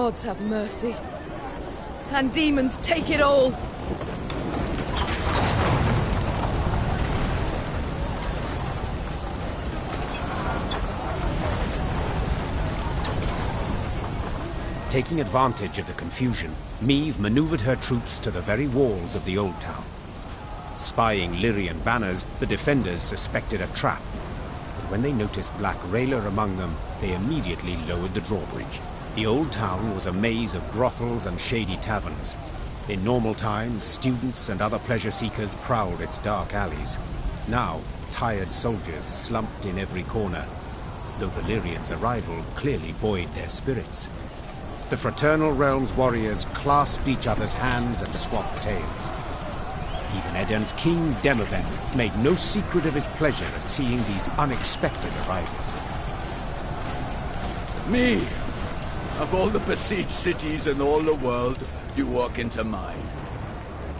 gods have mercy. And demons take it all! Taking advantage of the confusion, Meve maneuvered her troops to the very walls of the old town. Spying Lyrian banners, the defenders suspected a trap. But when they noticed Black Railer among them, they immediately lowered the drawbridge. The old town was a maze of brothels and shady taverns. In normal times, students and other pleasure seekers prowled its dark alleys. Now, tired soldiers slumped in every corner, though the Lyrians' arrival clearly buoyed their spirits. The Fraternal Realm's warriors clasped each other's hands and swapped tales. Even Eden's king, Demoven, made no secret of his pleasure at seeing these unexpected arrivals. Me! Of all the besieged cities in all the world, you walk into mine.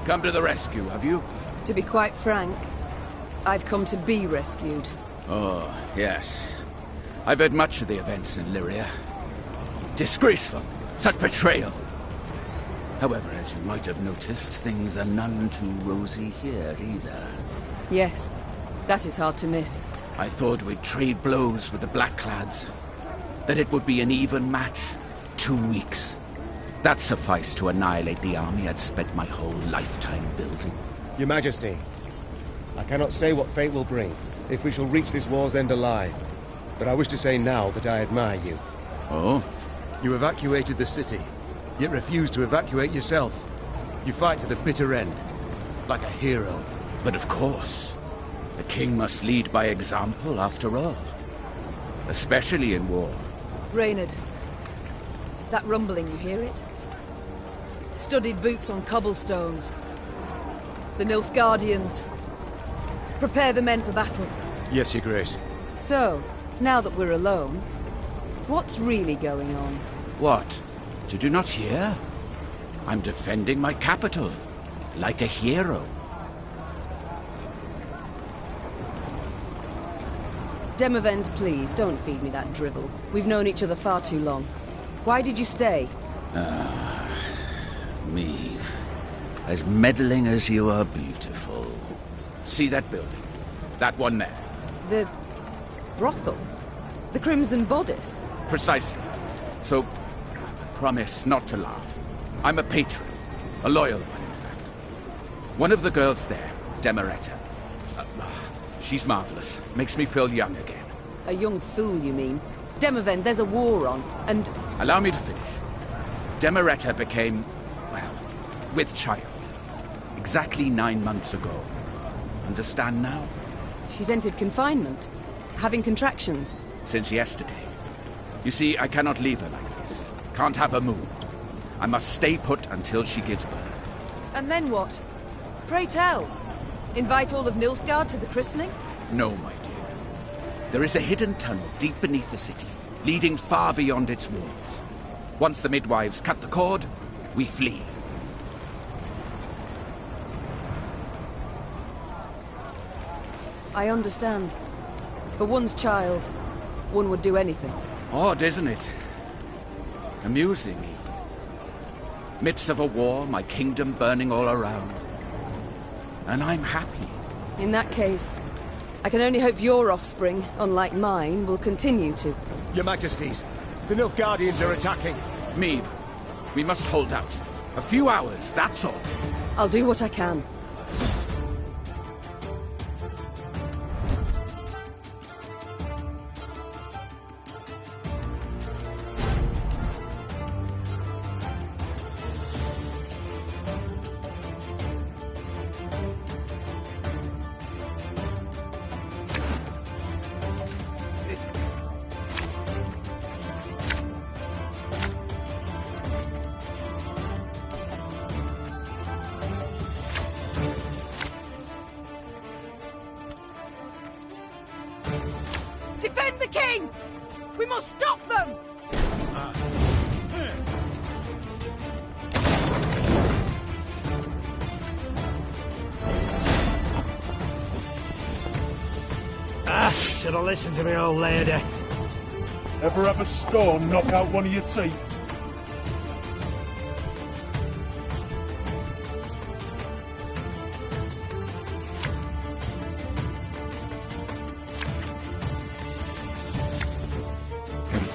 Come to the rescue, have you? To be quite frank, I've come to be rescued. Oh, yes. I've heard much of the events in Lyria. Disgraceful. Such betrayal. However, as you might have noticed, things are none too rosy here either. Yes, that is hard to miss. I thought we'd trade blows with the Blackclads. That it would be an even match. 2 weeks. That sufficed to annihilate the army I'd spent my whole lifetime building. Your Majesty, I cannot say what fate will bring, if we shall reach this war's end alive. But I wish to say now that I admire you. Oh? You evacuated the city, yet refused to evacuate yourself. You fight to the bitter end, like a hero. But of course. A king must lead by example, after all. Especially in war. Reynard, that rumbling, you hear it? Studded boots on cobblestones. The Nilfgaardians. Prepare the men for battle. Yes, Your Grace. So, now that we're alone, what's really going on? What? Did you not hear? I'm defending my capital, like a hero. Demavend, please, don't feed me that drivel. We've known each other far too long. Why did you stay? Meve. As meddling as you are beautiful. See that building? That one there? The brothel? The Crimson Bodice? Precisely. So, promise not to laugh. I'm a patron. A loyal one, in fact. One of the girls there, Demeretta. She's marvelous. Makes me feel young again. A young fool, you mean? Demavend, there's a war on, and... Allow me to finish. Demeretta became, well, with child. Exactly 9 months ago. Understand now? She's entered confinement. Having contractions. Since yesterday. You see, I cannot leave her like this. Can't have her moved. I must stay put until she gives birth. And then what? Pray tell. Invite all of Nilfgaard to the christening? No, my dear. There is a hidden tunnel deep beneath the city, leading far beyond its walls. Once the midwives cut the cord, we flee. I understand. For one's child, one would do anything. Odd, isn't it? Amusing, even. Midst of a war, my kingdom burning all around. And I'm happy. In that case, I can only hope your offspring, unlike mine, will continue to. Your Majesties, the Nilfgaardians are attacking. Meve, we must hold out. A few hours, that's all. I'll do what I can. Defend the king! We must stop them! Should have listened to me, old lady. Ever have a storm knock out one of your teeth?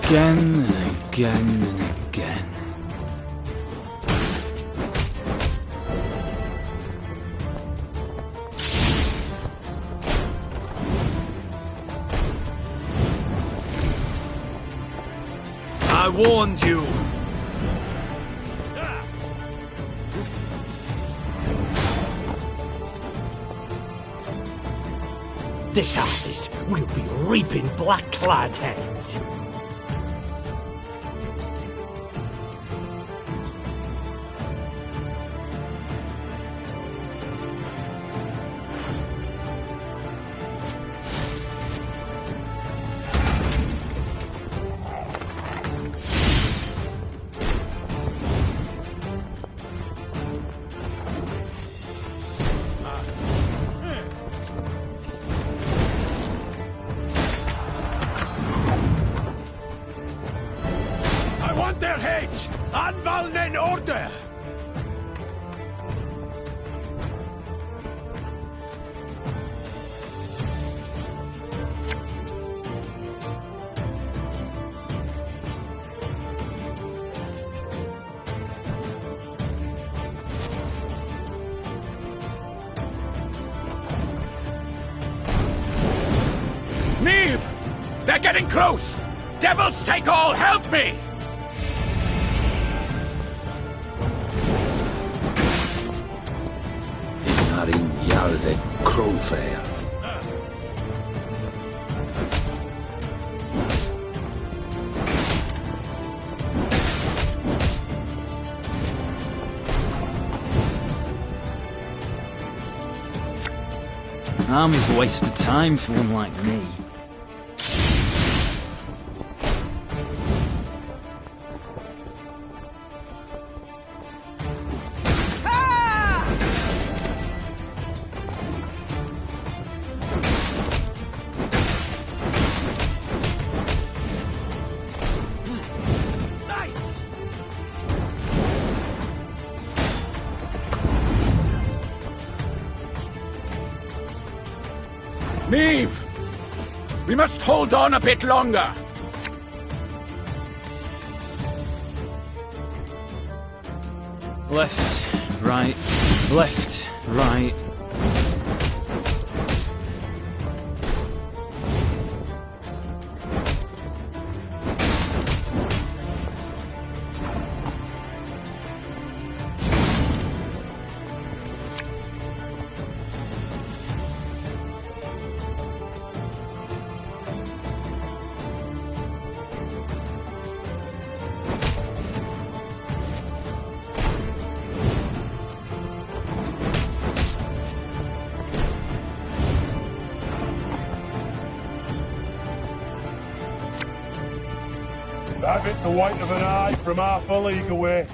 Again and again and again. I warned you. This harvest will be reaping black-clad heads. Their heads! Anvalnen order! Neve! They're getting close! Devils take all, help me! Jalde Crowfair. Army's a waste of time for one like me. Neve! We must hold on a bit longer. Left, right, left, right. Have it the white of an eye from half a league away.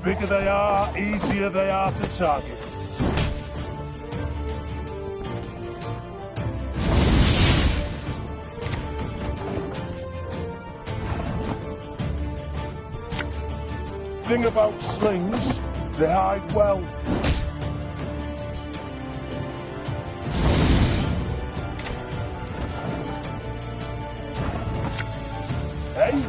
Bigger they are, easier they are to target. Thing about slings, they hide well. Hey?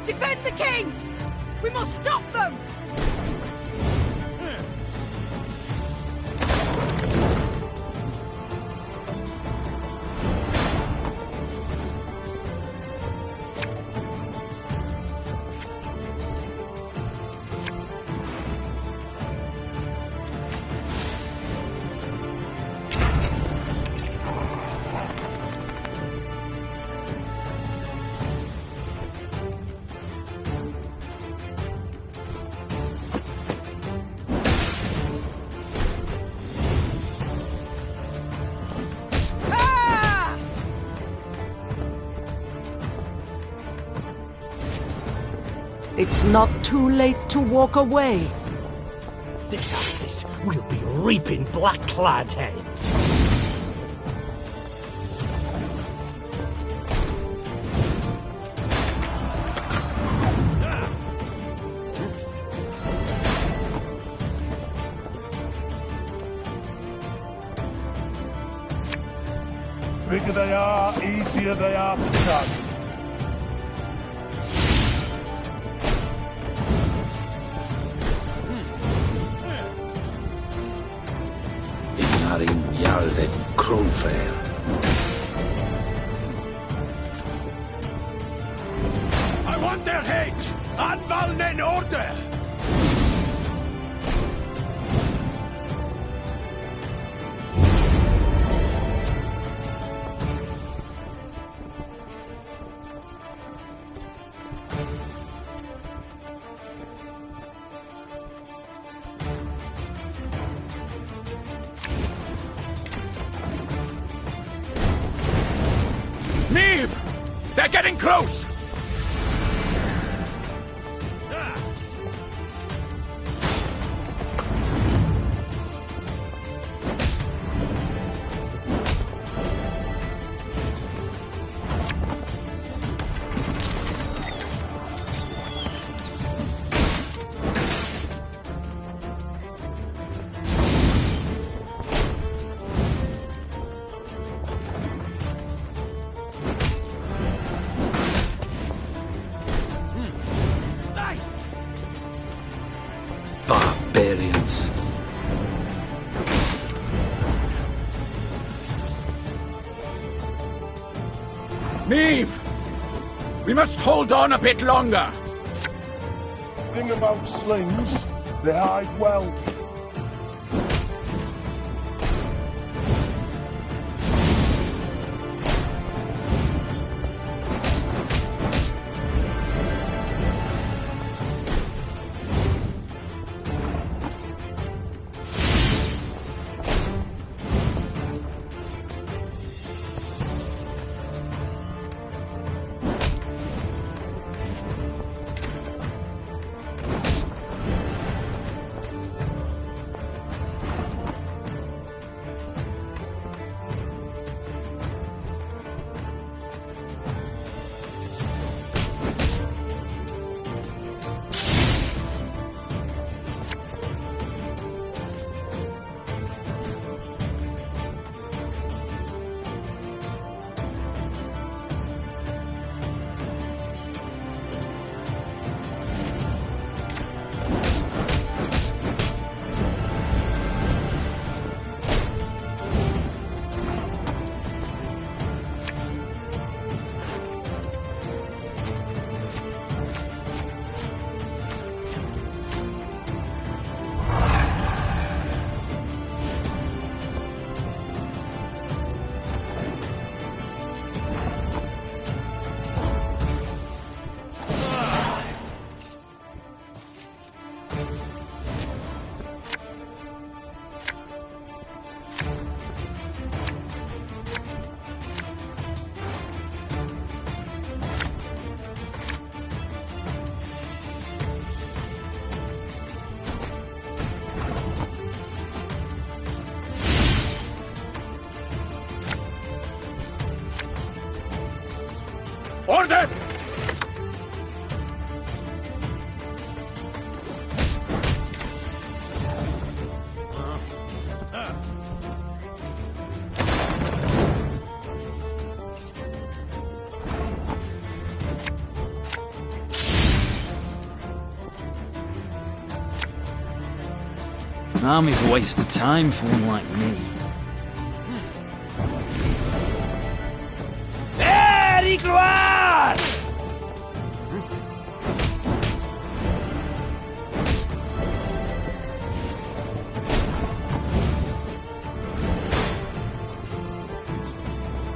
Defend the king! We must stop them! It's not too late to walk away. This artist will be reaping black-clad heads. Bigger they are, easier they are to target. Thronebreaker. I want their heads! Anvallen in order! Neve! They're getting close! Barbarians. Neve! We must hold on a bit longer! Thing about slings, they hide well. Order! Army's a waste of time for one like me.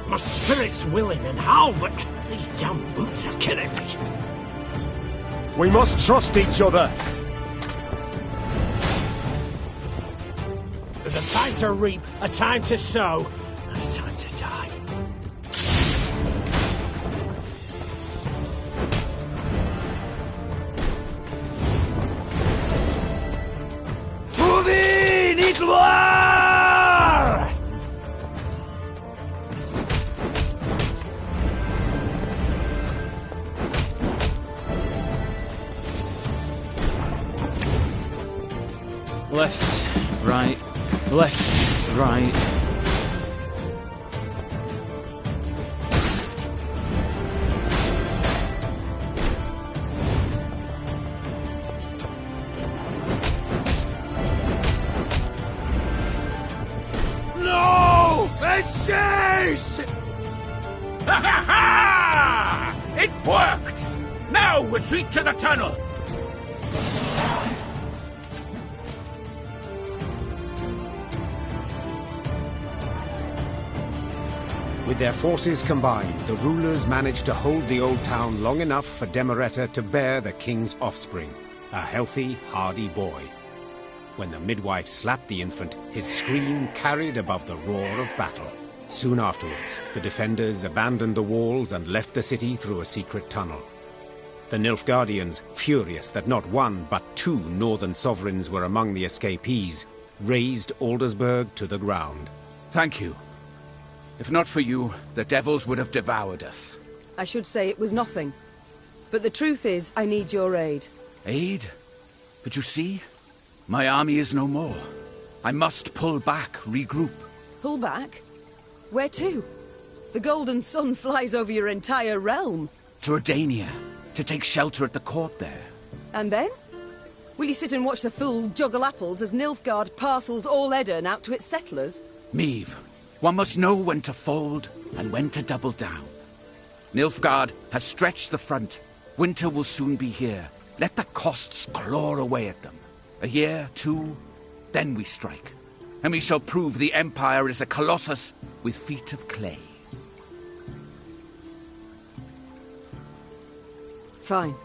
My spirit's willing and how, but these damn boots are killing me. We must trust each other. There's a time to reap, a time to sow, and a time to die. Tuvi ni gloire! Left, right, left, right. No! Ashes! Ha ha ha! It worked! Now retreat to the tunnel! With their forces combined, the rulers managed to hold the old town long enough for Demereta to bear the king's offspring, a healthy, hardy boy. When the midwife slapped the infant, his scream carried above the roar of battle. Soon afterwards, the defenders abandoned the walls and left the city through a secret tunnel. The Nilfgaardians, furious that not one but two northern sovereigns were among the escapees, razed Aldersburg to the ground. Thank you. If not for you, the devils would have devoured us. I should say it was nothing. But the truth is, I need your aid. Aid? But you see, my army is no more. I must pull back, regroup. Pull back? Where to? The golden sun flies over your entire realm. To Redania, to take shelter at the court there. And then? Will you sit and watch the fool juggle apples as Nilfgaard parcels all Edirn out to its settlers? Meve, one must know when to fold and when to double down. Nilfgaard has stretched the front. Winter will soon be here. Let the costs claw away at them. A year, two, then we strike. And we shall prove the Empire is a colossus with feet of clay. Fine.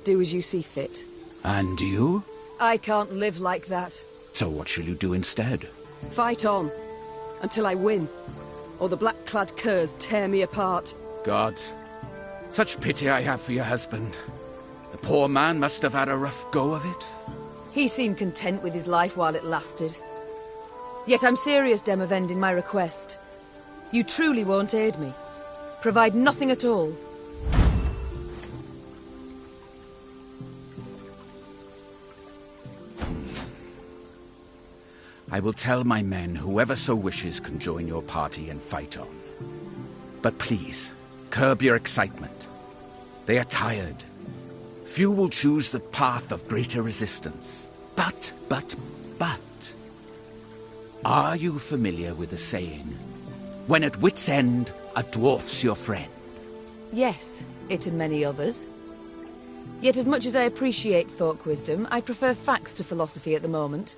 Do as you see fit. And you? I can't live like that. So what shall you do instead? Fight on. Until I win. Or the black-clad curs tear me apart. Gods, such pity I have for your husband. The poor man must have had a rough go of it. He seemed content with his life while it lasted. Yet I'm serious, Demavend, in my request. You truly won't aid me. Provide nothing at all. I will tell my men whoever so wishes can join your party and fight on. But please, curb your excitement. They are tired. Few will choose the path of greater resistance. But... Are you familiar with the saying, when at wit's end, a dwarf's your friend? Yes, it and many others. Yet as much as I appreciate folk wisdom, I prefer facts to philosophy at the moment.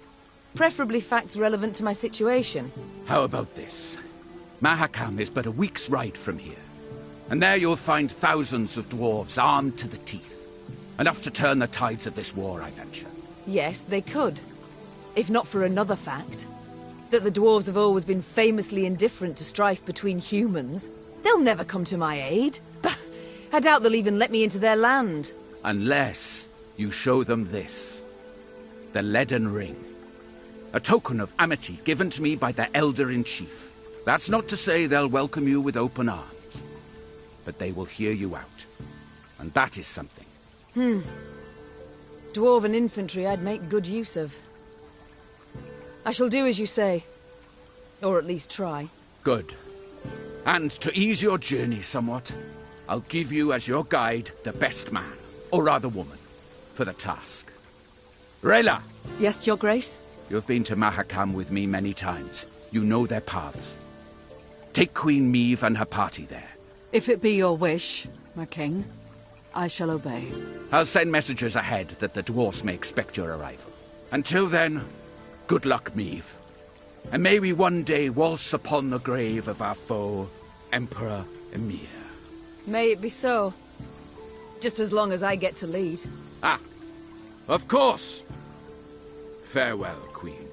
Preferably facts relevant to my situation. How about this? Mahakam is but a week's ride from here. And there you'll find thousands of dwarves armed to the teeth. Enough to turn the tides of this war, I venture. Yes, they could. If not for another fact. That the dwarves have always been famously indifferent to strife between humans. They'll never come to my aid. Bah! I doubt they'll even let me into their land. Unless you show them this. The Leaden Ring. A token of amity given to me by the Elder-in-Chief. That's not to say they'll welcome you with open arms. But they will hear you out. And that is something. Dwarven infantry I'd make good use of. I shall do as you say. Or at least try. Good. And to ease your journey somewhat, I'll give you as your guide the best man, or rather woman, for the task. Rayla! Yes, Your Grace? You've been to Mahakam with me many times. You know their paths. Take Queen Meve and her party there. If it be your wish, my king, I shall obey. I'll send messengers ahead that the dwarfs may expect your arrival. Until then, good luck, Meve. And may we one day waltz upon the grave of our foe, Emperor Emir. May it be so. Just as long as I get to lead. Ah, of course. Farewell, Queen.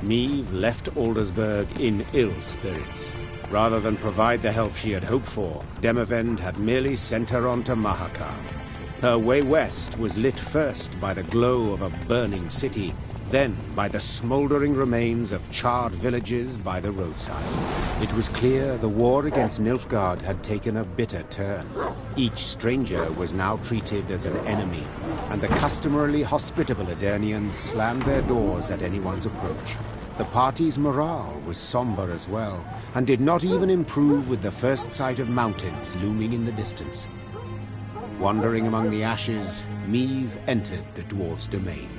Meve left Aldersburg in ill spirits. Rather than provide the help she had hoped for, Demavend had merely sent her on to Mahakam. Her way west was lit first by the glow of a burning city, then by the smouldering remains of charred villages by the roadside. It was clear the war against Nilfgaard had taken a bitter turn. Each stranger was now treated as an enemy, and the customarily hospitable Aedirnians slammed their doors at anyone's approach. The party's morale was somber as well, and did not even improve with the first sight of mountains looming in the distance. Wandering among the ashes, Meve entered the dwarves' domain.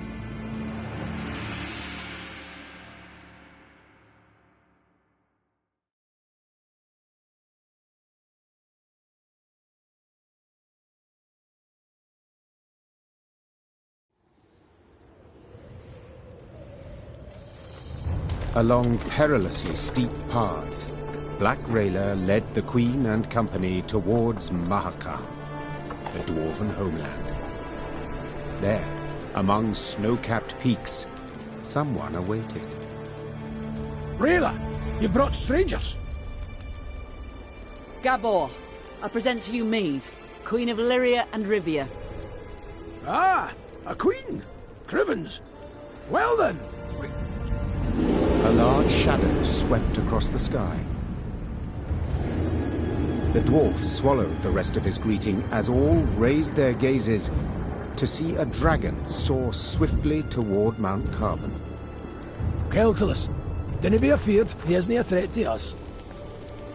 Along perilously steep paths, Black Rayla led the Queen and company towards Mahakam, the dwarven homeland. There, among snow-capped peaks, someone awaited. Rayla, you brought strangers. Gabor, I present to you Meve, Queen of Lyria and Rivia. Ah, a queen. Crivens. Well then. A large shadow swept across the sky. The dwarf swallowed the rest of his greeting as all raised their gazes to see a dragon soar swiftly toward Mount Carbon. Keltilis, dinna be afeard, he isn't a threat to us.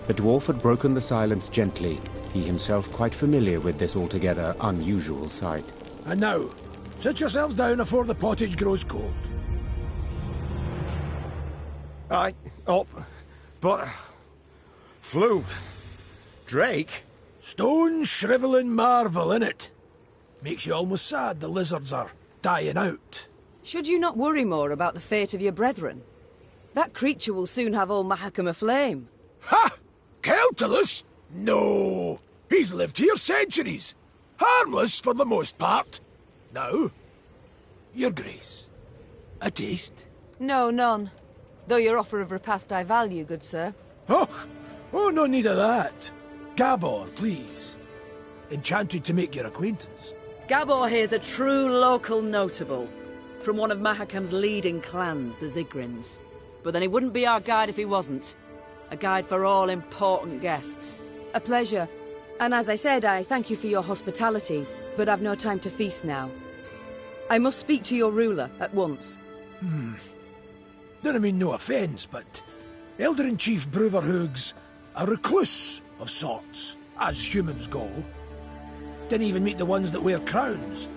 The dwarf had broken the silence gently, he himself quite familiar with this altogether unusual sight. And now, sit yourselves down afore the pottage grows cold. But... Flew. Drake? Stone shrivelling marvel, innit? Makes you almost sad the lizards are dying out. Should you not worry more about the fate of your brethren? That creature will soon have all Mahakam aflame. Ha! Keltilis? No! He's lived here centuries. Harmless for the most part. Now, Your Grace, a taste? No, none. Though your offer of repast I value, good sir. Oh, no need of that. Gabor, please. Enchanted to make your acquaintance. Gabor here's a true local notable, from one of Mahakam's leading clans, the Zigrins. But then he wouldn't be our guide if he wasn't. A guide for all important guests. A pleasure. And as I said, I thank you for your hospitality, but I've no time to feast now. I must speak to your ruler at once. Don't mean no offence, but Elder-in-Chief Bruverhoog's a recluse of sorts, as humans go. Didn't even meet the ones that wear crowns.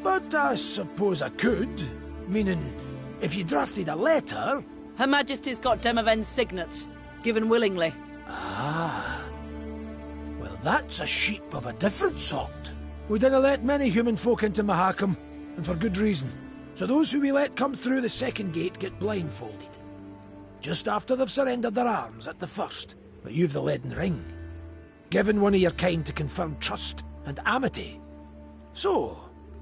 But I suppose I could, meaning, if you drafted a letter... Her Majesty's got Demavend's signet, given willingly. Ah. Well, that's a sheep of a different sort. We didn't let many human folk into Mahakam, and for good reason. So those who we let come through the second gate get blindfolded. Just after they've surrendered their arms at the first, but you've the leaden ring. Given one of your kind to confirm trust and amity. So,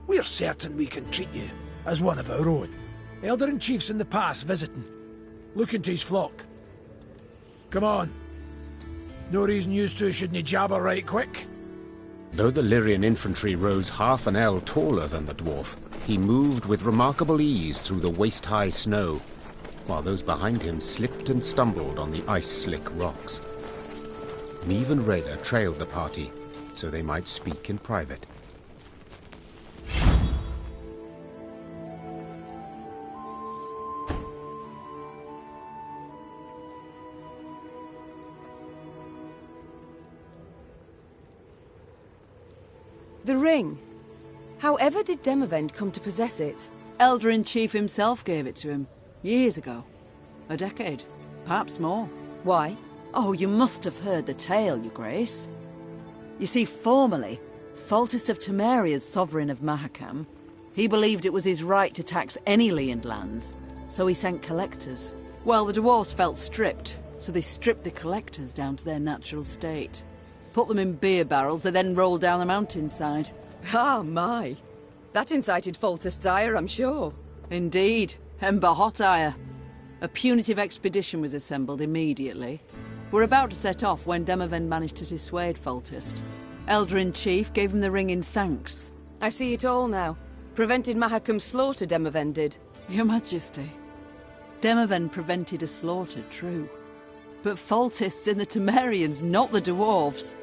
we're certain we can treat you as one of our own. Elder-in-Chief's in the pass visiting. Looking to his flock. Come on. No reason you two shouldn't jabber right quick. Though the Lyrian infantry rose half an ell taller than the dwarf, he moved with remarkable ease through the waist-high snow, while those behind him slipped and stumbled on the ice-slick rocks. Meve and Rayla trailed the party, so they might speak in private. The ring. However did Demavend come to possess it? Elder-in-Chief himself gave it to him, years ago. A decade, perhaps more. Why? Oh, you must have heard the tale, Your Grace. You see, formerly, Foltest of Temeria's sovereign of Mahakam, he believed it was his right to tax any Leand lands, so he sent collectors. Well, the dwarves felt stripped, so they stripped the collectors down to their natural state. Put them in beer barrels, they then rolled down the mountainside. Ah, my. That incited Foltest's ire, I'm sure. Indeed, Ember hot ire. A punitive expedition was assembled immediately. We're about to set off when Demavend managed to dissuade Foltest. Elder-in-Chief gave him the ring in thanks. I see it all now. Prevented Mahakam's slaughter, Demavend did. Your Majesty. Demavend prevented a slaughter, true. But Foltest's in the Temerians, not the dwarves.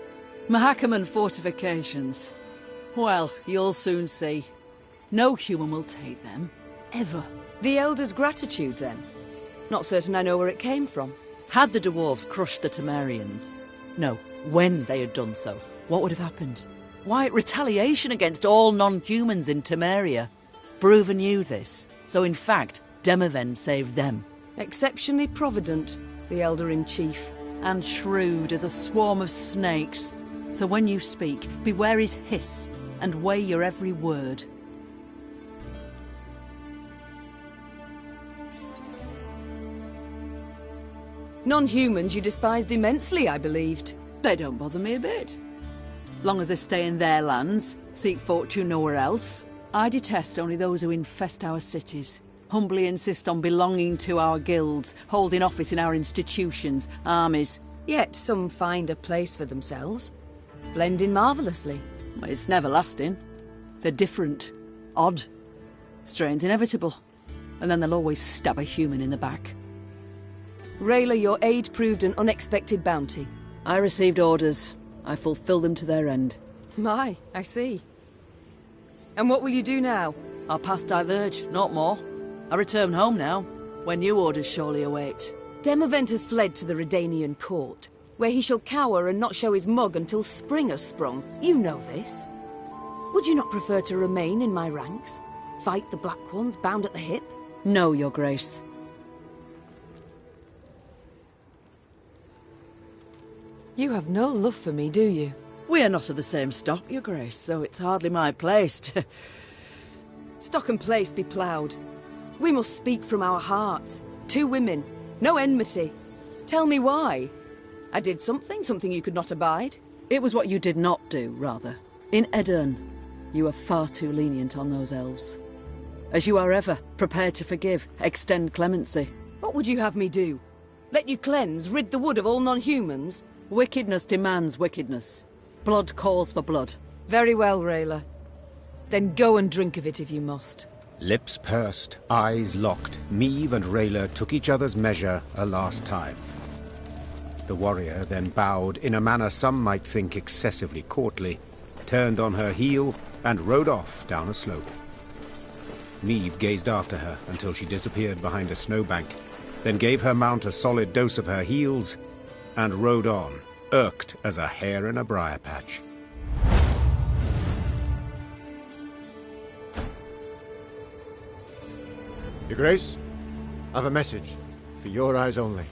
Mahakam and fortifications. Well, you'll soon see. No human will take them. Ever. The Elder's gratitude, then? Not certain I know where it came from. Had the dwarves crushed the Temerians? No, when they had done so, what would have happened? Why, retaliation against all non-humans in Temeria. Bruver knew this, so in fact, Demavend saved them. Exceptionally provident, the Elder-in-Chief. And shrewd as a swarm of snakes. So when you speak, beware his hiss, and weigh your every word. Non-humans you despised immensely, I believed. They don't bother me a bit. Long as they stay in their lands, seek fortune nowhere else. I detest only those who infest our cities, humbly insist on belonging to our guilds, holding office in our institutions, armies. Yet some find a place for themselves, blend in marvellously. It's never lasting. They're different, odd. Strain's inevitable, and then they'll always stab a human in the back. Rayla, your aid proved an unexpected bounty. I received orders. I fulfilled them to their end. My, I see. And what will you do now? Our paths diverge, not more. I return home now, where new orders surely await. Demavend has fled to the Redanian court, where he shall cower and not show his mug until spring has sprung. You know this. Would you not prefer to remain in my ranks? Fight the Black Ones bound at the hip? No, Your Grace. You have no love for me, do you? We are not of the same stock, Your Grace, so it's hardly my place to... Stock and place be ploughed. We must speak from our hearts. Two women, no enmity. Tell me why. I did something you could not abide. It was what you did not do, rather. In Edirn, you were far too lenient on those elves. As you are ever, prepared to forgive, extend clemency. What would you have me do? Let you cleanse, rid the wood of all non-humans? Wickedness demands wickedness. Blood calls for blood. Very well, Rayla. Then go and drink of it if you must. Lips pursed, eyes locked, Meve and Rayla took each other's measure a last time. The warrior then bowed in a manner some might think excessively courtly, turned on her heel, and rode off down a slope. Meve gazed after her until she disappeared behind a snowbank, then gave her mount a solid dose of her heels, and rode on, irked as a hare in a briar patch. Your Grace, I've a message, for your eyes only.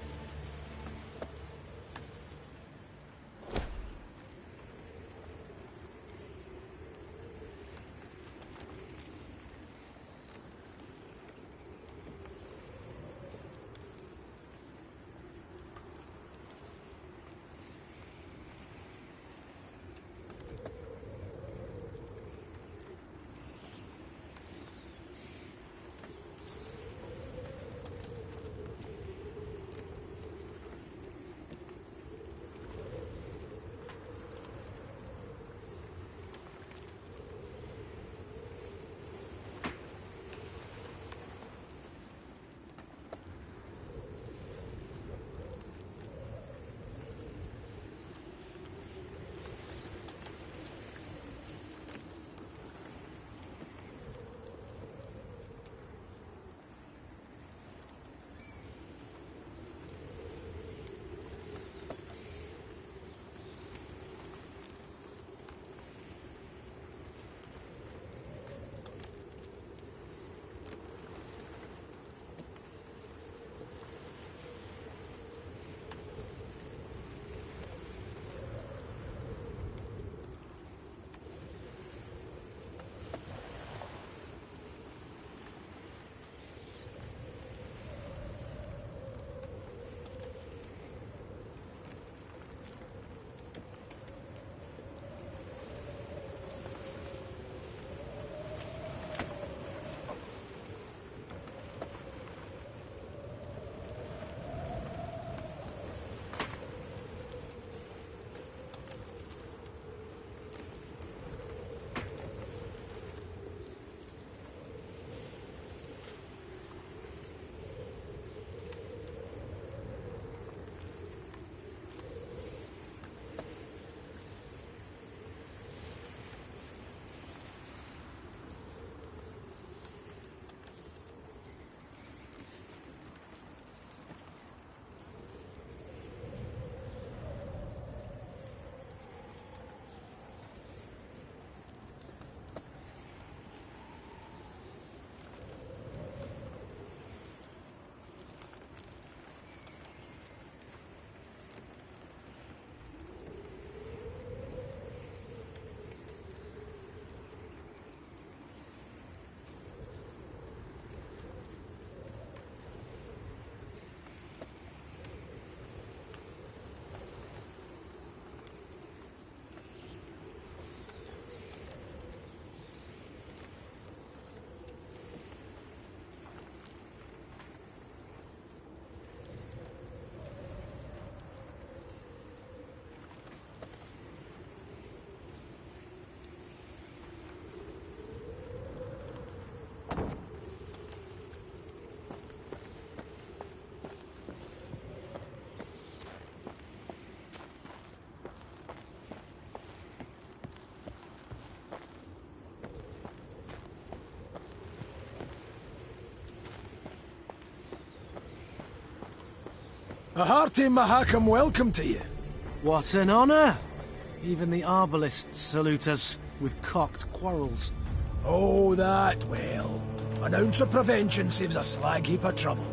A hearty Mahakam welcome to you. What an honour! Even the arbalists salute us with cocked quarrels. Oh, that well. An ounce of prevention saves a slag heap of trouble.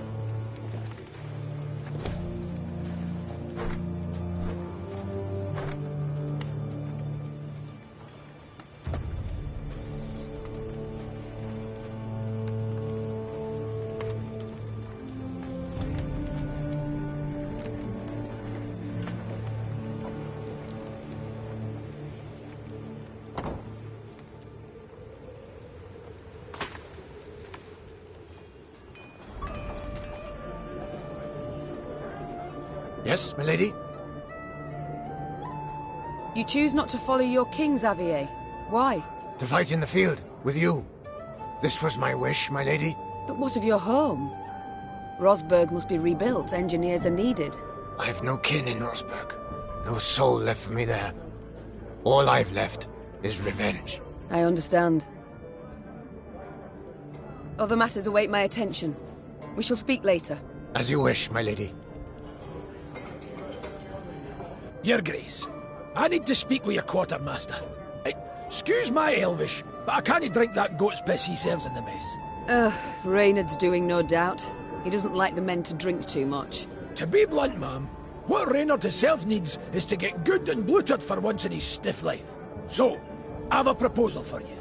Yes, my lady? You choose not to follow your king, Xavier. Why? To fight in the field, with you. This was my wish, my lady. But what of your home? Rosberg must be rebuilt. Engineers are needed. I have no kin in Rosberg. No soul left for me there. All I've left is revenge. I understand. Other matters await my attention. We shall speak later. As you wish, my lady. Your Grace, I need to speak with your quartermaster. Excuse my Elvish, but I can't drink that goat's piss he serves in the mess. Reynard's doing, no doubt. He doesn't like the men to drink too much. To be blunt, ma'am, what Reynard himself needs is to get good and bloated for once in his stiff life. So, I've a proposal for you.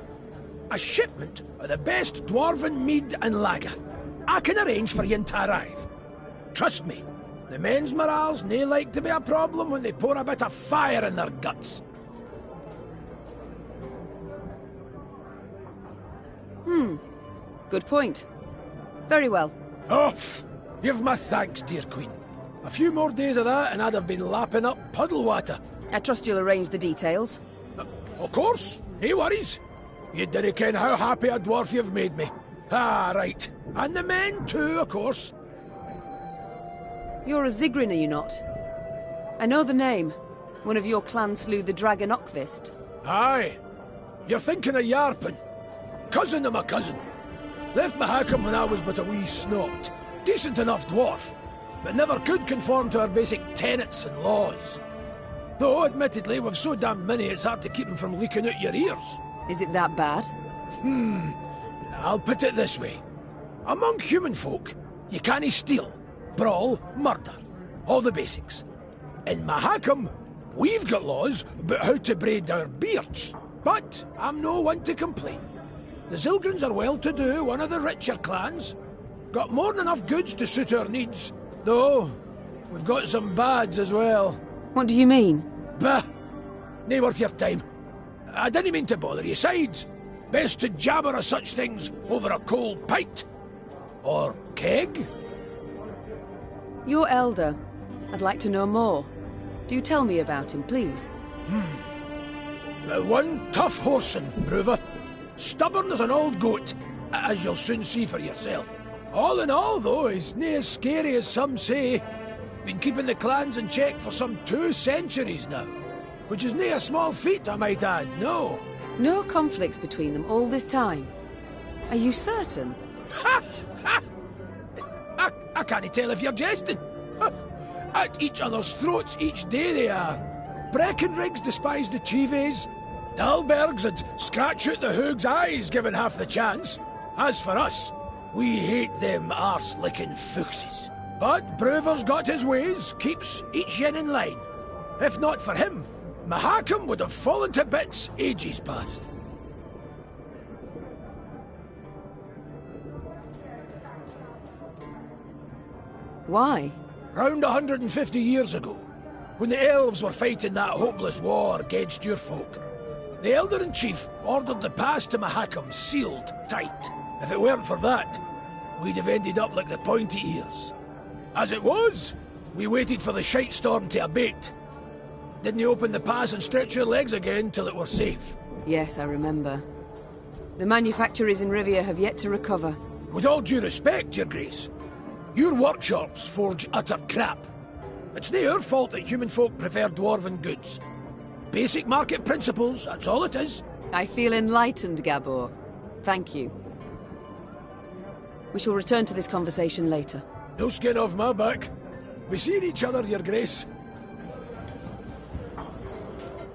A shipment of the best dwarven mead and lager. I can arrange for you to arrive. Trust me, the men's morale's nae like to be a problem when they pour a bit of fire in their guts. Good point. Very well. Oh, give my thanks, dear Queen. A few more days of that and I'd have been lapping up puddle water. I trust you'll arrange the details. Of course, no worries. You didn't ken how happy a dwarf you've made me. Ah, right. And the men too, of course. You're a Zigrin, are you not? I know the name. One of your clan slew the dragon Ockvist. Aye. You're thinking of Yarpen. Cousin of my cousin. Left Mahakam when I was but a wee snot. Decent enough dwarf, but never could conform to our basic tenets and laws. Though, admittedly, we've so damn many it's hard to keep them from leaking out your ears. Is it that bad? I'll put it this way. Among human folk, you can't steal, brawl, murder. All the basics. In Mahakam, we've got laws about how to braid our beards. But I'm no one to complain. The Zilgrins are well-to-do, one of the richer clans. Got more than enough goods to suit our needs. Though, we've got some bads as well. What do you mean? Bah! Nae worth your time. I didn't mean to bother you. Sides, best to jabber of such things over a cold pint. Or keg? Your elder. I'd like to know more. Do tell me about him, please. One tough whoreson, Bruva. Stubborn as an old goat, as you'll soon see for yourself. All in all, though, he's nae as scary as some say. Been keeping the clans in check for some 2 centuries now. Which is nae a small feat, I might add, no. No conflicts between them all this time. Are you certain? I can't tell if you're jesting. At each other's throats each day they are. Breckenrigs despise the Chives. Dalbergs would scratch out the Hoog's eyes given half the chance. As for us, we hate them arse-licking fuchses. But Bruver's got his ways, keeps each yen in line. If not for him, Mahakam would have fallen to bits ages past. Why? Round 150 years ago, when the elves were fighting that hopeless war against your folk, the Elder-in-Chief ordered the pass to Mahakam sealed tight. If it weren't for that, we'd have ended up like the pointy ears. As it was, we waited for the shite storm to abate. Didn't open the pass and stretch your legs again till it were safe. Yes, I remember. The manufactories in Rivia have yet to recover. With all due respect, Your Grace, your workshops forge utter crap. It's nae our fault that human folk prefer dwarven goods. Basic market principles, that's all it is. I feel enlightened, Gabor. Thank you. We shall return to this conversation later. No skin off my back. Be seeing each other, your grace.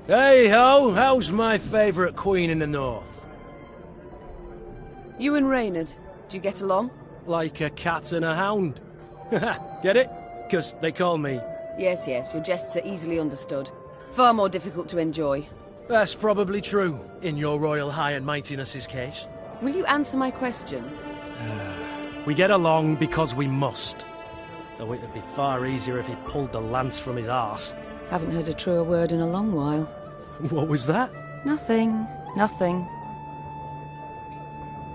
Hey ho, how's my favourite queen in the north? You and Reynard, do you get along? Like a cat and a hound. Get it? 'Cause they call me... Yes, yes, your jests are easily understood. Far more difficult to enjoy. That's probably true, in your royal high and mightiness's case. Will you answer my question? We get along because we must. Though it'd be far easier if he pulled the lance from his arse. Haven't heard a truer word in a long while. What was that? Nothing, nothing.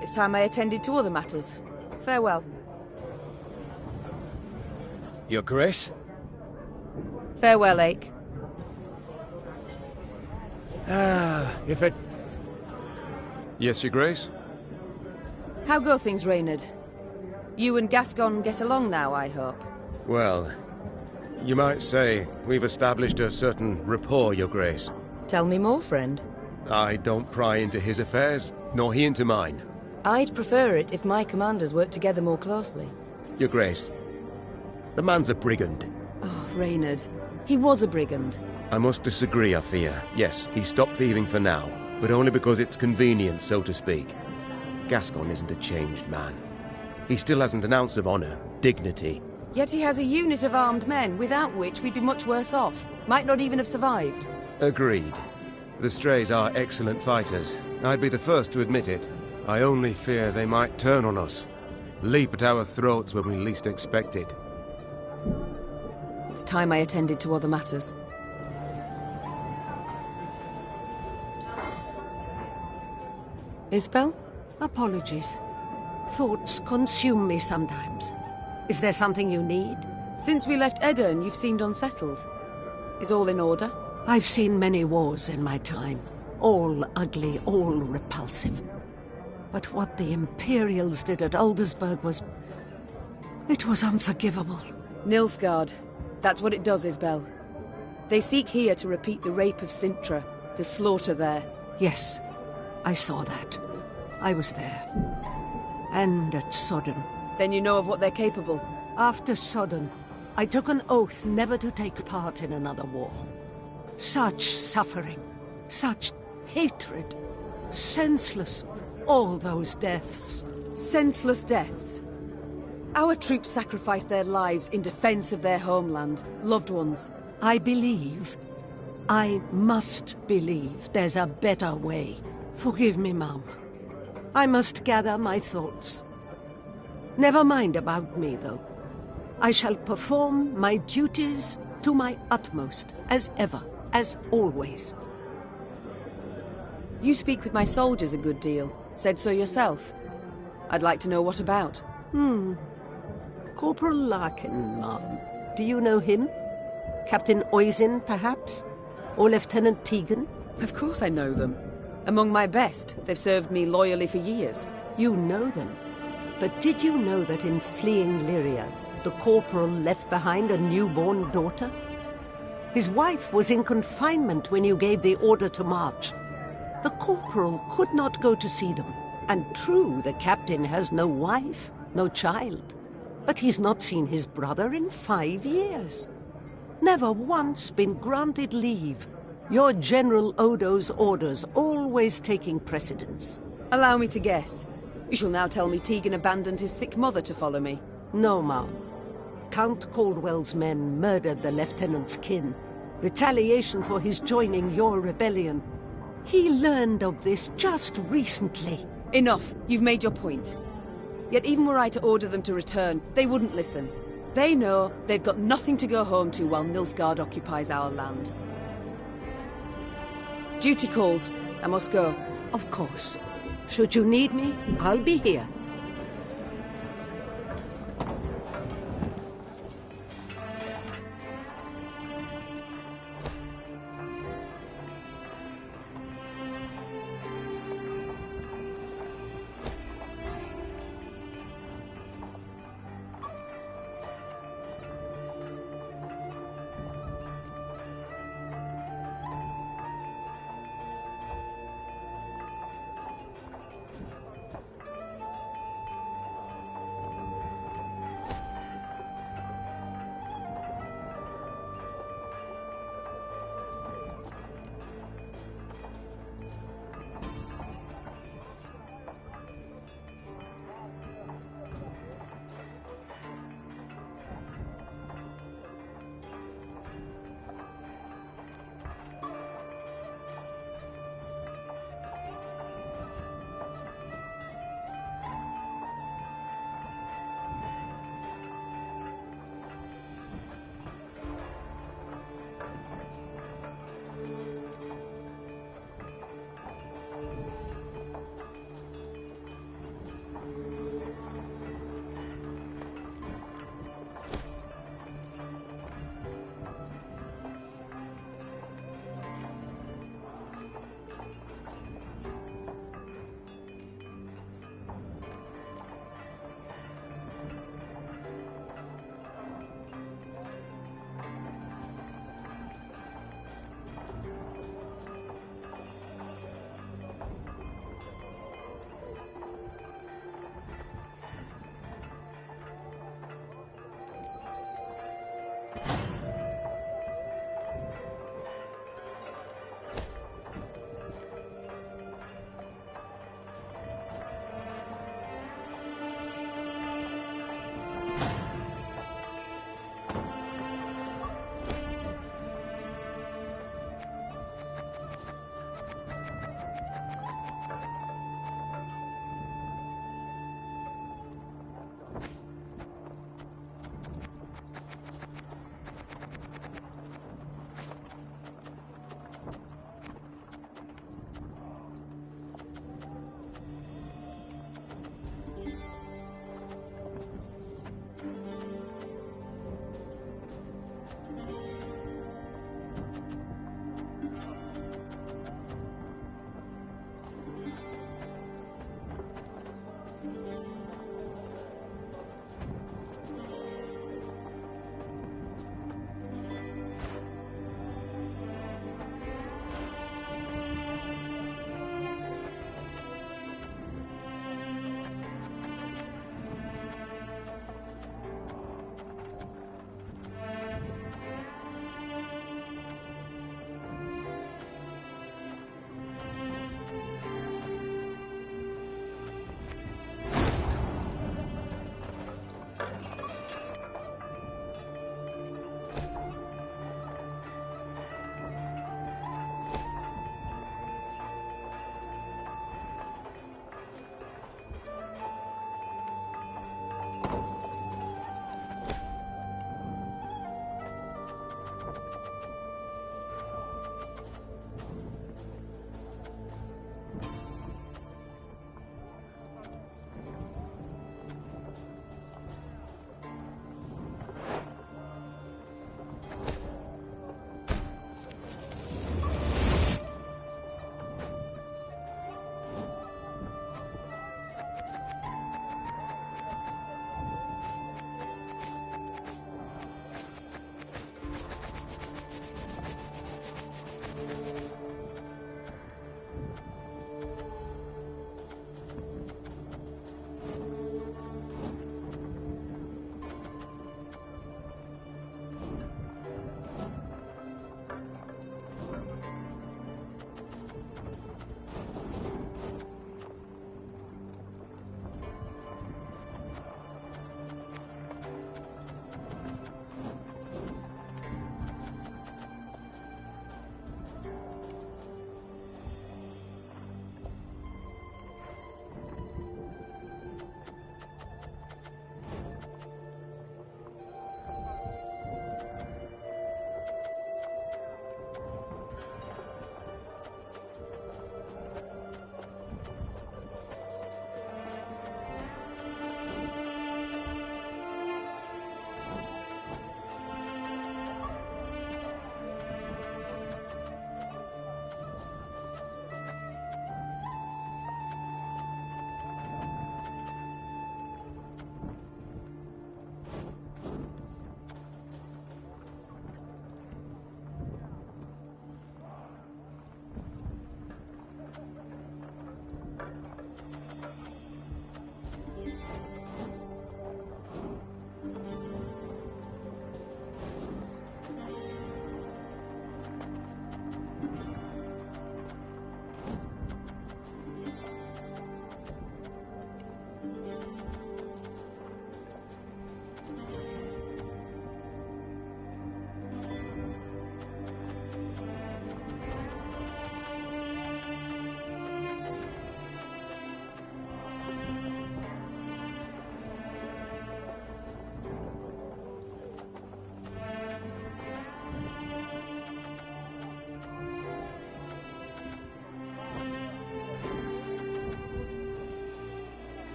It's time I attended to other matters. Farewell. Your grace? Farewell, Ake. If it... Yes, your grace? How go things, Reynard? You and Gascon get along now, I hope. Well, you might say we've established a certain rapport, your grace. Tell me more, friend. I don't pry into his affairs, nor he into mine. I'd prefer it if my commanders worked together more closely. Your grace, the man's a brigand. Oh, Reynard. He was a brigand. I must disagree, I fear. Yes, he stopped thieving for now, but only because it's convenient, so to speak. Gascon isn't a changed man. He still hasn't an ounce of honor, dignity. Yet he has a unit of armed men, without which we'd be much worse off. Might not even have survived. Agreed. The Strays are excellent fighters. I'd be the first to admit it. I only fear they might turn on us. Leap at our throats when we least expect it. It's time I attended to other matters. Isbel? Apologies. Thoughts consume me sometimes. Is there something you need? Since we left Edirne, you've seemed unsettled. Is all in order? I've seen many wars in my time. All ugly, all repulsive. But what the Imperials did at Aldersburg was... it was unforgivable. Nilfgaard. That's what it does, Isbel. They seek here to repeat the rape of Sintra, the slaughter there. Yes, I saw that. I was there. And at Sodden. Then you know of what they're capable. After Sodden, I took an oath never to take part in another war. Such suffering, such hatred, senseless, all those deaths. Senseless deaths? Our troops sacrificed their lives in defense of their homeland, loved ones. I believe, I must believe there's a better way. Forgive me, Mum. I must gather my thoughts. Never mind about me, though. I shall perform my duties to my utmost, as ever, as always. You speak with my soldiers a good deal. Said so yourself. I'd like to know what about. Corporal Larkin, Ma'am. Do you know him? Captain Oisin, perhaps? Or Lieutenant Tegan? Of course I know them. Among my best. They've served me loyally for years. You know them. But did you know that in fleeing Lyria, the corporal left behind a newborn daughter? His wife was in confinement when you gave the order to march. The corporal could not go to see them. And true, the captain has no wife, no child. But he's not seen his brother in 5 years. Never once been granted leave. Your General Odo's orders always taking precedence. Allow me to guess. You shall now tell me Tegan abandoned his sick mother to follow me. No, Ma'am. Count Caldwell's men murdered the lieutenant's kin. Retaliation for his joining your rebellion. He learned of this just recently. Enough. You've made your point. Yet even were I to order them to return, they wouldn't listen. They know they've got nothing to go home to while Nilfgaard occupies our land. Duty calls. I must go. Of course. Should you need me, I'll be here.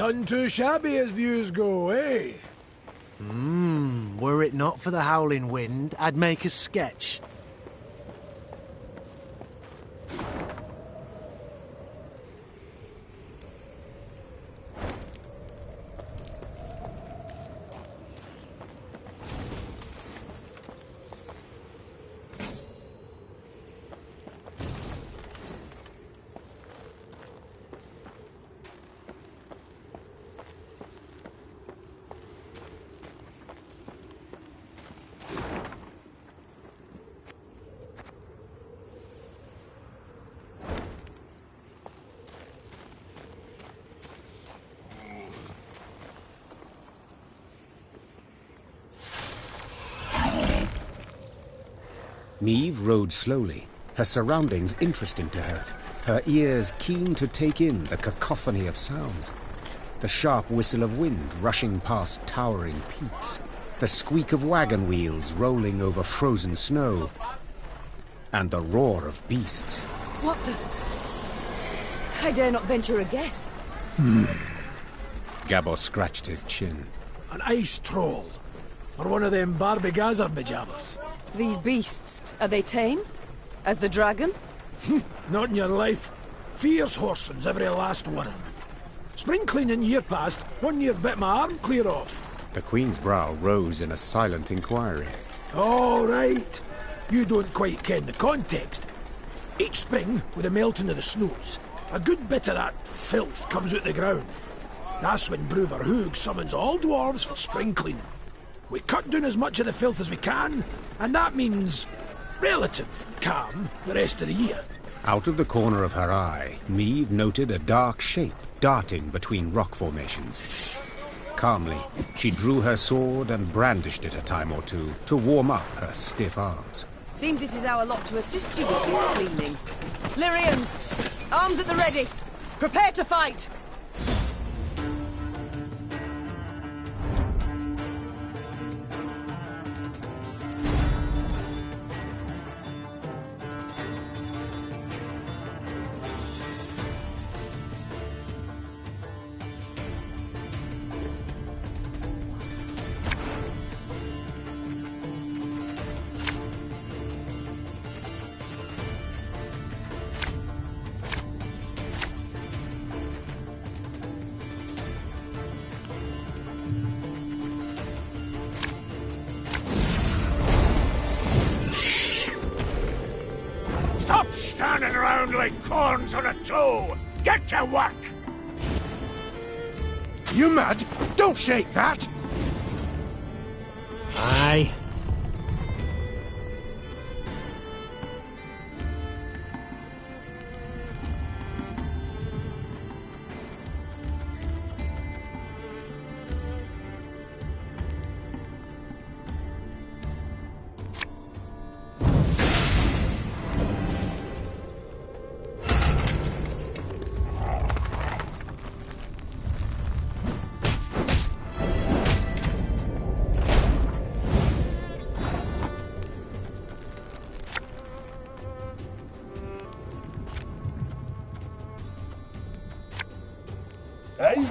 None too shabby as views go, eh? Were it not for the howling wind, I'd make a sketch. Meve rode slowly, her surroundings interesting to her, her ears keen to take in the cacophony of sounds. The sharp whistle of wind rushing past towering peaks, the squeak of wagon wheels rolling over frozen snow, and the roar of beasts. What the... I dare not venture a guess. Gabor scratched his chin. An ice troll. Or one of them Barbigazar bejabbers. These beasts, are they tame? As the dragon? Not in your life. Fierce horsens, every last one of them. Spring cleaning year past, one year bit my arm clear off. The Queen's brow rose in a silent inquiry. All right. You don't quite ken the context. Each spring, with the melting of the snows, a good bit of that filth comes out the ground. That's when Brother Hoog summons all dwarves for spring cleaning. We cut down as much of the filth as we can, and that means relative calm the rest of the year. Out of the corner of her eye, Meve noted a dark shape darting between rock formations. Calmly, she drew her sword and brandished it a time or two to warm up her stiff arms. Seems it is our lot to assist you with this cleaning. Lyrians, arms at the ready. Prepare to fight! Stop standing around like corns on a toe! Get to work! You mad? Don't shake that! Aye. Eh?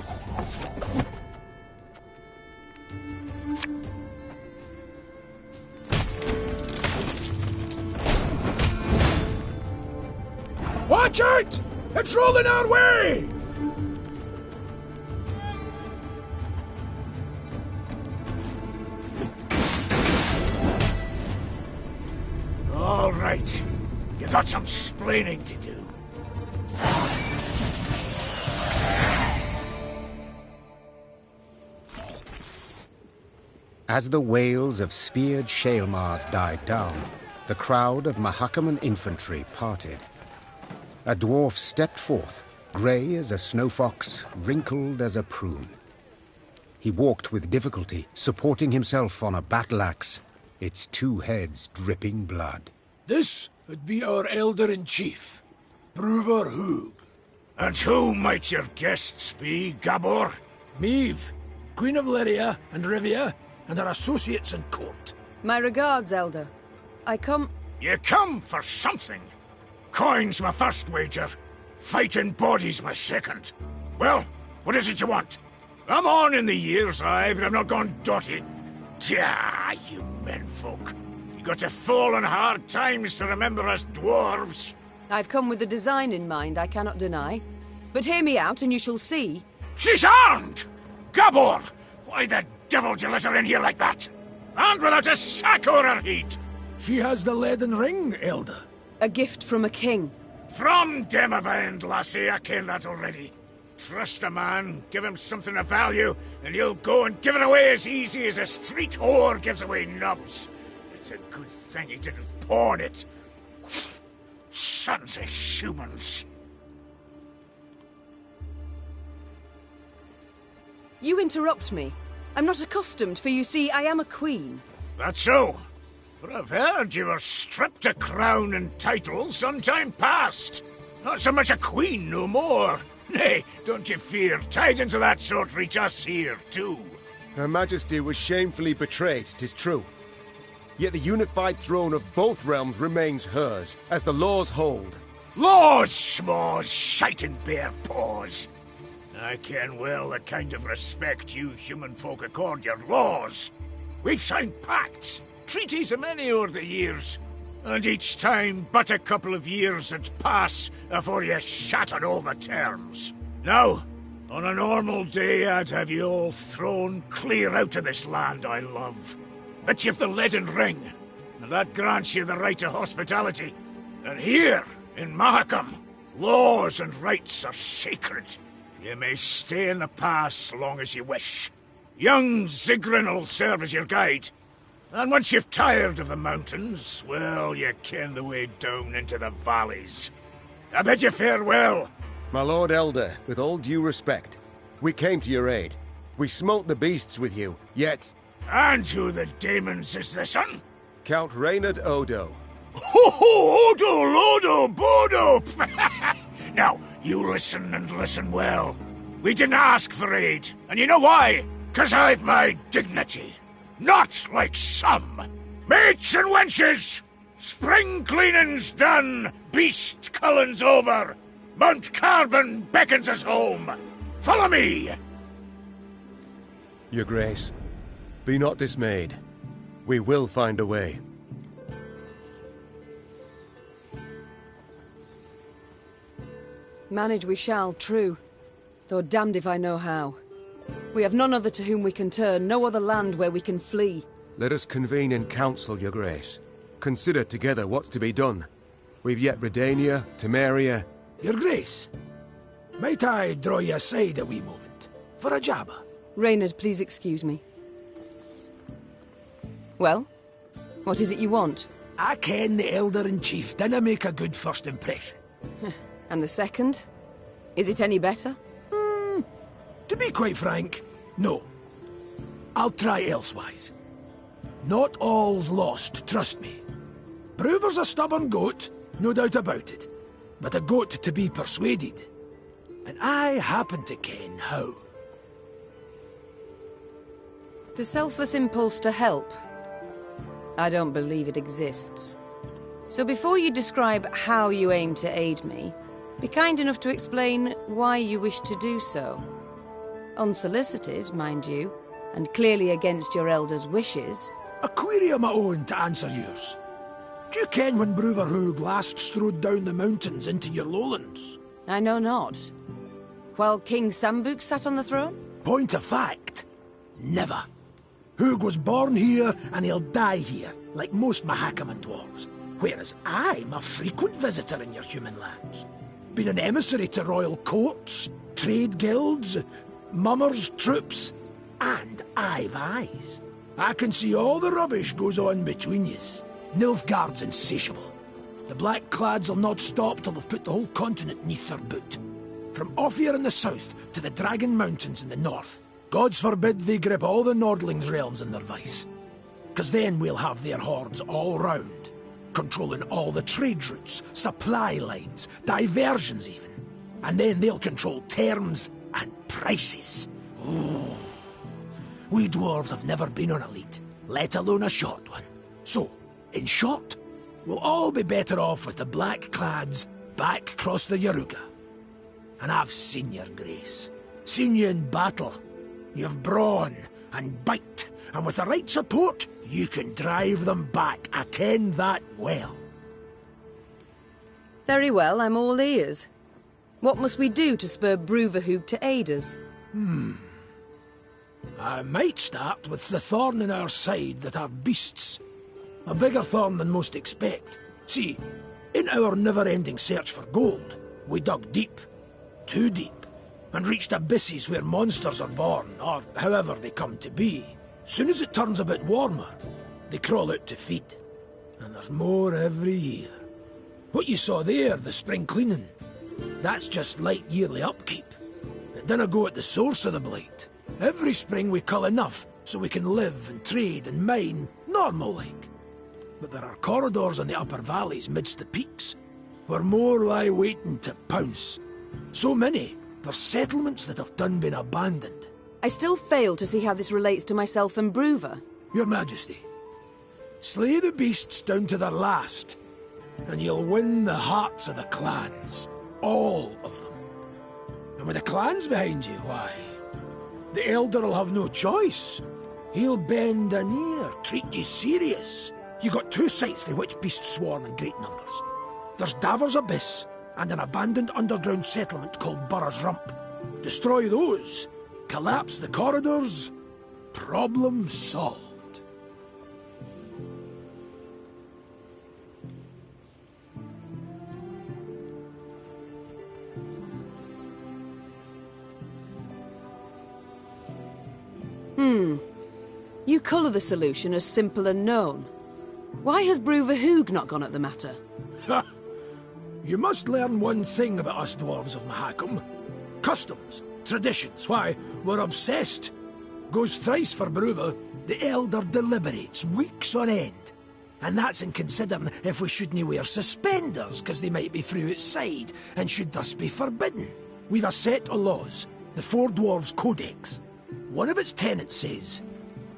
Watch out! It's rolling our way! All right. You got some splaining to do. As the wails of speared Shaelmars died down, the crowd of Mahakaman infantry parted. A dwarf stepped forth, grey as a snow fox, wrinkled as a prune. He walked with difficulty, supporting himself on a battle axe, its two heads dripping blood. This would be our elder-in-chief, Brother Hoog. And who might your guests be, Gabor? Meve, Queen of Lyria and Rivia, and her associates in court. My regards, Elder. I come... You come for something. Coin's my first wager. Fighting bodies my second. Well, What is it you want? I'm on in the years, aye, but I'm not gone dotty. Tja, you menfolk. You got to fall on hard times to remember us dwarves. I've come with a design in mind, I cannot deny. But hear me out and you shall see. She's armed! Gabor! Why the devil did you let her in here like that? And without a sack or her heat! She has the leaden ring, Elder. A gift from a king. From Demavend, lassie, I ken that already. Trust a man, give him something of value, and he'll go and give it away as easy as a street whore gives away nubs. It's a good thing he didn't pawn it. Sons of humans. You interrupt me. I'm not accustomed, for you see, I am a queen. That's so. For I've heard you were stripped of crown and title some time past. Not so much a queen no more. Nay, don't you fear, tidings of that sort reach us here, too. Her Majesty was shamefully betrayed, 'tis true. Yet the unified throne of both realms remains hers, as the laws hold. Laws, schmaws, shite and bare paws. I ken well the kind of respect you human folk accord your laws. We've signed pacts, treaties of many o'er the years, and each time but a couple of years had pass afore you shat on all the terms. Now, on a normal day I'd have you all thrown clear out of this land I love. But you've the leaden ring, and that grants you the right to hospitality. And here, in Mahakam, laws and rights are sacred. You may stay in the pass long as you wish. Young Zigrin'll serve as your guide. And once you've tired of the mountains, well, you ken the way down into the valleys. I bid you farewell. My Lord Elder, with all due respect, we came to your aid. We smote the beasts with you, yet... And who the demons is this one? Count Reynard Odo. Ho-ho! Odo, Lodo, Bodo! Now, you listen and listen well. We didn't ask for aid, and you know why? 'Cause I've my dignity. Not like some. Mates and wenches! Spring cleaning's done, beast culling's over. Mount Carbon beckons us home. Follow me! Your Grace, be not dismayed. We will find a way. Manage we shall, true. Though damned if I know how. We have none other to whom we can turn, no other land where we can flee. Let us convene in council, Your Grace. Consider together what's to be done. We've yet Redania, Temeria... Your Grace, might I draw you aside a wee moment? For a jabber? Reynard, please excuse me. Well? What is it you want? I ken the Elder-in-Chief dinna make a good first impression. And the second? Is it any better? To be quite frank, no. I'll try elsewise. Not all's lost, trust me. Bruver's a stubborn goat, no doubt about it. But a goat to be persuaded. And I happen to ken how. The selfless impulse to help? I don't believe it exists. So before you describe how you aim to aid me, be kind enough to explain why you wish to do so. Unsolicited, mind you, and clearly against your elder's wishes. A query of my own to answer yours. Do you ken when Bruver Hoog last strode down the mountains into your lowlands? I know not. While King Sambuc sat on the throne? Point of fact, never. Hoog was born here and he'll die here, like most Mahakaman dwarves. Whereas I'm a frequent visitor in your human lands. Been an emissary to royal courts, trade guilds, mummers, troops, and I've eyes. I can see all the rubbish goes on between yous. Nilfgaard's insatiable. The Black-Clads'll not stop till they've put the whole continent neath their boot. From Ophir in the south to the Dragon Mountains in the north. Gods forbid they grip all the Nordlings' realms in their vice. 'Cause then we'll have their hordes all round, controlling all the trade routes, supply lines, diversions even. And then they'll control terms and prices. Ooh. We dwarves have never been on a lead, let alone a short one. So, in short, we'll all be better off with the Black-Clads back across the Yaruga. And I've seen your grace. Seen you in battle. You've brawn and bite, and with the right support, you can drive them back. I ken that well. Very well, I'm all ears. What must we do to spur Bruverhoog to aid us? I might start with the thorn in our side that are beasts. A bigger thorn than most expect. See, in our never-ending search for gold, we dug deep. Too deep. And reached abysses where monsters are born, or however they come to be. Soon as it turns a bit warmer, they crawl out to feed. And there's more every year. What you saw there, the spring cleaning, that's just light yearly upkeep. It dinna go at the source of the blight. Every spring we cull enough so we can live and trade and mine, normal-like. But there are corridors in the upper valleys midst the peaks, where more lie waiting to pounce. So many, there's settlements that have done been abandoned. I still fail to see how this relates to myself and Bruver. Your Majesty, slay the beasts down to their last, and you'll win the hearts of the clans. All of them. And with the clans behind you, why, the Elder'll have no choice. He'll bend an ear, treat you serious. You got two sites through which beasts swarm in great numbers. There's Davor's Abyss, and an abandoned underground settlement called Burr's Rump. Destroy those, collapse the corridors, problem solved. You colour the solution as simple and known. Why has Bruverhoog not gone at the matter? Ha! You must learn one thing about us dwarves of Mahakam. Customs, traditions, why, we're obsessed. Goes thrice for Bruver, the Elder deliberates weeks on end. And that's in considering if we shouldn't wear suspenders, because they might be through outside, and should thus be forbidden. We've a set of laws, the Four Dwarves Codex. One of its tenets says,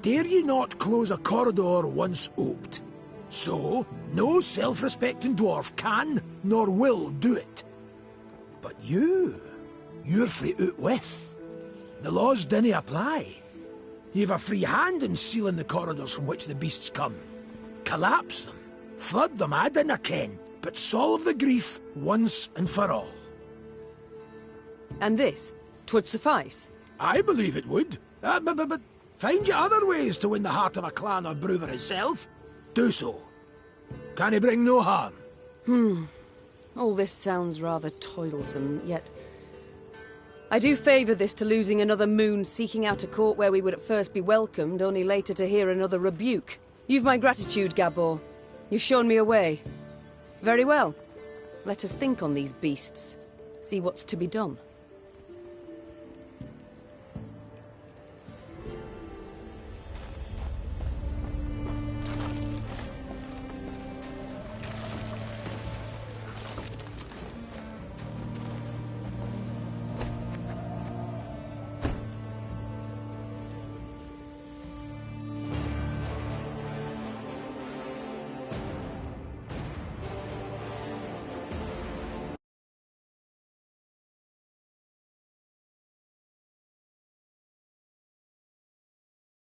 dare ye not close a corridor once oped. So, no self-respecting dwarf can, nor will, do it. But you're free out with. The laws dinna apply. You've a free hand in sealing the corridors from which the beasts come. Collapse them, flood them, I dinna ken, but solve the grief once and for all. And this, 'twould suffice? I believe it would. But find you other ways to win the heart of a clan or Bruver himself. Do so. Can he bring no harm? All this sounds rather toilsome, yet I do favour this to losing another moon seeking out a court where we would at first be welcomed, only later to hear another rebuke. You've my gratitude, Gabor. You've shown me a way. Very well. Let us think on these beasts. See what's to be done.